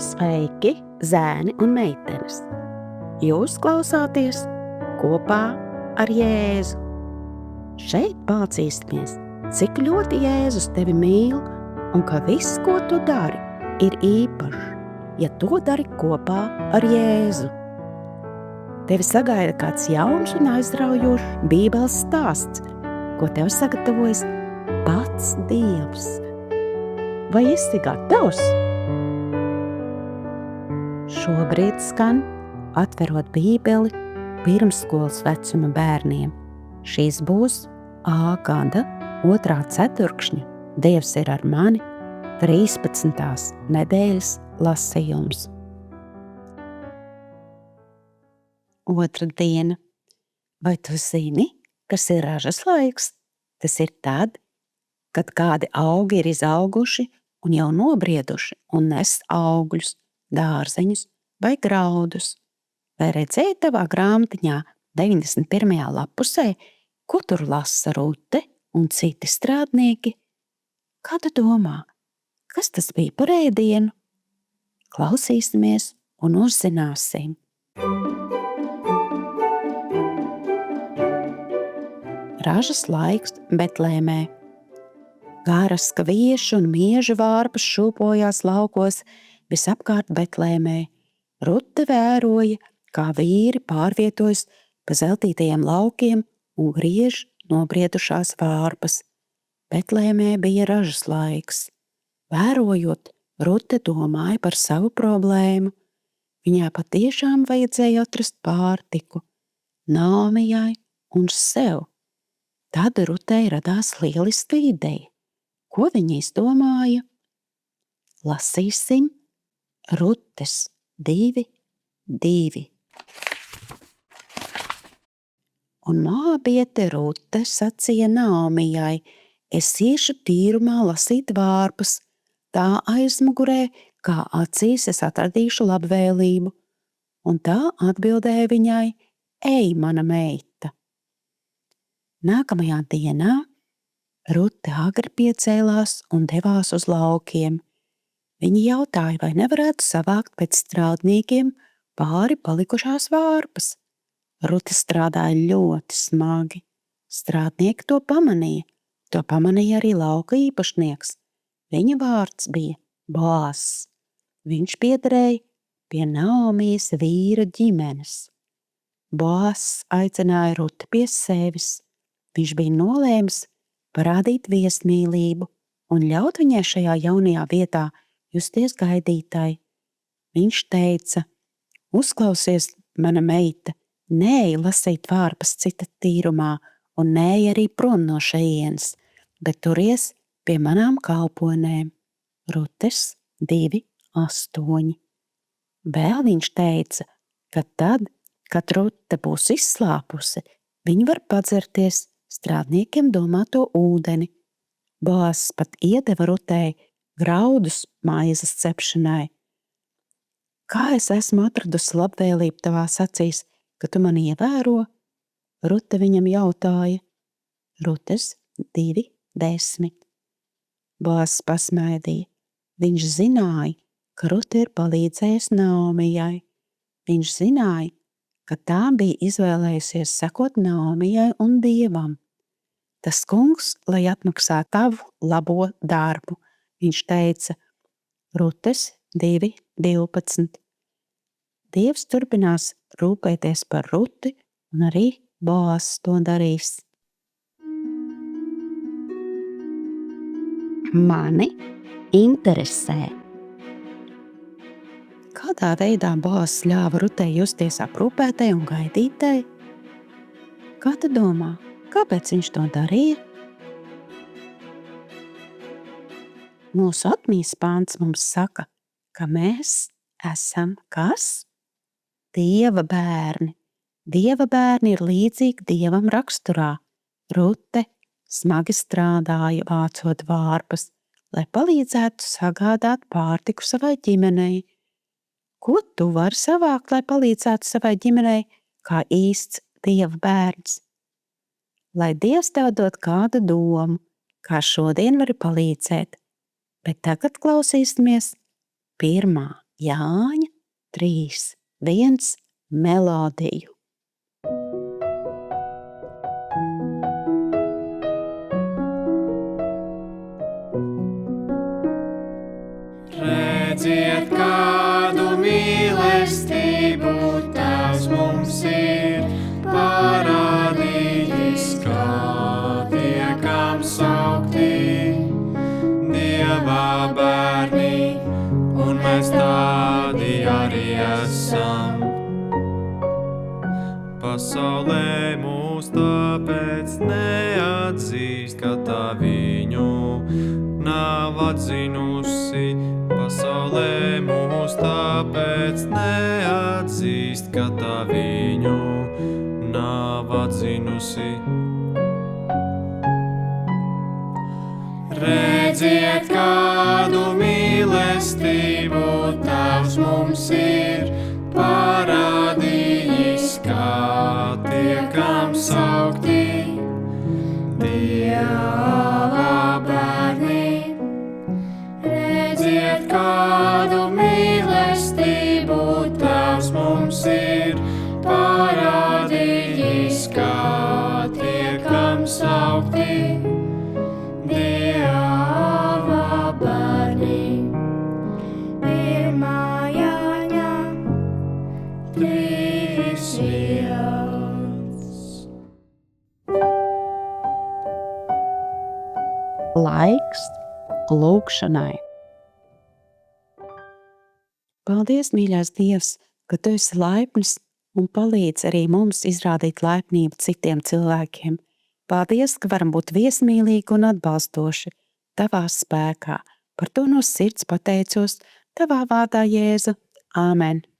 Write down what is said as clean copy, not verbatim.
Sveiki, zēni un meitenes! Jūs klausāties kopā ar Jēzu. Šeit mācīsimies, cik ļoti Jēzus tevi mīl un ka viss, ko tu dari, ir īpašs, ja to dari kopā ar Jēzu. Tevi sagaida kāds jauns un aizraujošs Bībeles stāsts, ko tev sagatavojis pats Dievs. Vai esi gatavs? Šobrīd skan atverot Bībeli pirmsskolas vecuma bērniem. Šīs būs A gada 2. ceturkšņa Dievs ir ar mani 13. nedēļas lasījums. Otra diena. Vai tu zini, kas ir ražas laiks? Tas ir tad, kad kādi augi ir izauguši un jau nobrieduši un nes augļus, dārzeņus vai graudus. Vai redzēji tavā grāmatiņā 91. lapusē, ko tur lasa Rute un citi strādnieki? Kā tu domā, kas tas bija par ēdienu? Klausīsimies un uzzināsim. Ražas laiks Betlēmē. Garas kviešu un miežu vārpas šūpojās laukos visapkārt Betlēmē. Rute vēroja, kā vīri pārvietojas pa zeltītajiem laukiem un griež nobriedušās vārpas. Betlēmē bija ražas laiks. Vērojot, Rute domāja par savu problēmu. Viņai patiešām vajadzēja atrast pārtiku Naomijai un sev. Tad Rutei radās lieliska ideja. Ko viņa izdomāja? Lasīsim Rutes 2:2. Un moabiete Rute sacīja Naomijai: es iešu tīrumā lasīt vārpas, tā aizmugurē, kā acīs es atradīšu labvēlību. Un tā atbildēja viņai: ej, mana meita. Nākamajā dienā Rute agri piecēlās un devās uz laukiem. Viņa jautāja, vai nevarētu savākt pēc strādniekiem pāri palikušās vārpas. Rute strādāja ļoti smagi. Strādnieki to pamanīja. To pamanīja arī lauka īpašnieks. Viņa vārds bija Boaz. Viņš piederēja pie Naomijas vīra ģimenes. Boaz aicināja Rute pie sevis. Viņš bija nolēmis parādīt viesmīlību un ļaut viņai šajā jaunajā vietā justies gaidītai. Viņš teica: uzklausies, mana meita, neej lasīt vārpas cita tīrumā un neej arī prom no šejienes, bet turies pie manām kalponēm. Rutes 2:8. Vēl viņš teica, ka tad, kad Rute būs izslāpusi, viņa var padzerties strādniekiem domāto ūdeni. Boaz pat iedeva Rutei graudus maizes cepšanai. Kā es esmu atradusi labvēlību tavās acīs, ka tu mani ievēro? Rute viņam jautāja. Rutes 2:10. Boaz pasmaidīja. Viņš zināja, ka Rute ir palīdzējusi Naomijai. Viņš zināja, ka tā bija izvēlējusies sekot Naomijai un Dievam. Tas kungs, lai atmaksā tavu labo darbu, viņš teica, Rutes 2:12. Dievs turpinās rūpēties par Ruti, un arī Boaz to darīs. Mani interesē. Kādā veidā Boaz ļāva Rutei justies aprūpētai un gaidītai? Kā tu domā, kāpēc viņš to darīja? Mūsu atmiņas pāns mums saka, ka mēs esam kas? Dieva bērni. Dieva bērni ir līdzīgi Dievam raksturā. Rute smagi strādāja, vācot vārpas, lai palīdzētu sagādāt pārtiku savai ģimenei. Ko tu vari savākt, lai palīdzētu savai ģimenei, kā īsts Dieva bērns? Lai Dievs tev dod kādu domu, kā šodien vari palīdzēt, bet tagad klausīsimies 1. Jāņa 3, 1 melodiju. Redziet, kādu mīlestību Tēvs mums ir parādījis, kā tiekam saukti Dieva bērni, un mēs tādi arī esam. Pasaulē mūs tāpēc neatzīst, ka tā viņu nav atzinusi. Pasaulē mūs tāpēc neatzīst, ka tā viņu nav atzinusi. Redziet, kādu mīlestību Tēvs mums ir parādījis, kā tiekam saukti Dieva bērni. Redziet, kādu mīlestību Tēvs mums ir parādījis, kā tiekam saukti Dieva bērni. 1. Jāņa 3:1. Laiks lūgšanai. Paldies, mīļais Dievs, ka Tu esi laipns un palīdz arī mums izrādīt laipnību citiem cilvēkiem. Paldies, ka varam būt viesmīlīgi un atbalstoši Tavā spēkā. Par to no sirds pateicos Tavā vārdā, Jēzu. Āmen!